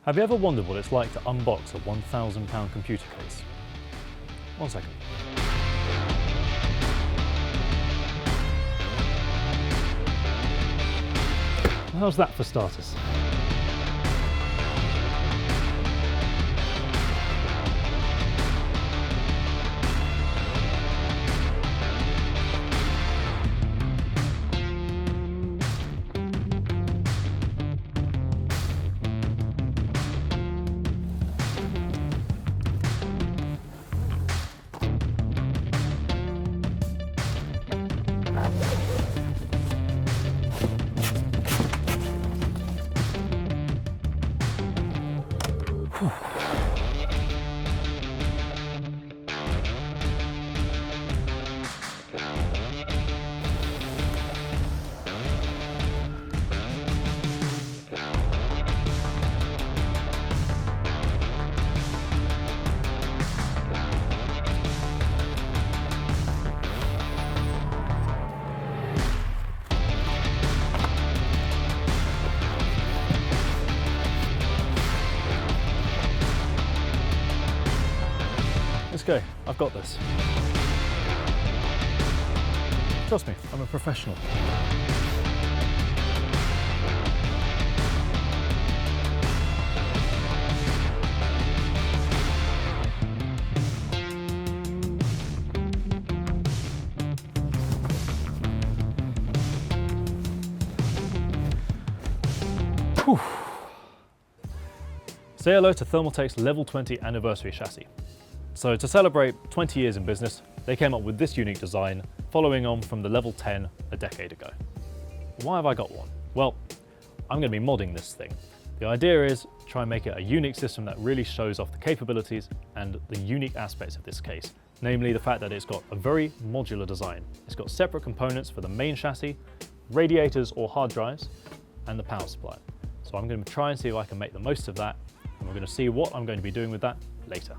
Have you ever wondered what it's like to unbox a £1,000 computer case? One second. How's that for starters? Let's go, I've got this. Trust me, I'm a professional. Whew. Say hello to Thermaltake's Level 20 anniversary chassis. So to celebrate 20 years in business, they came up with this unique design, following on from the Level 10 a decade ago. Why have I got one? Well, I'm going to be modding this thing. The idea is to try and make it a unique system that really shows off the capabilities and the unique aspects of this case, namely the fact that it's got a very modular design. It's got separate components for the main chassis, radiators or hard drives, and the power supply. So I'm going to try and see if I can make the most of that, and we're going to see what I'm going to be doing with that later.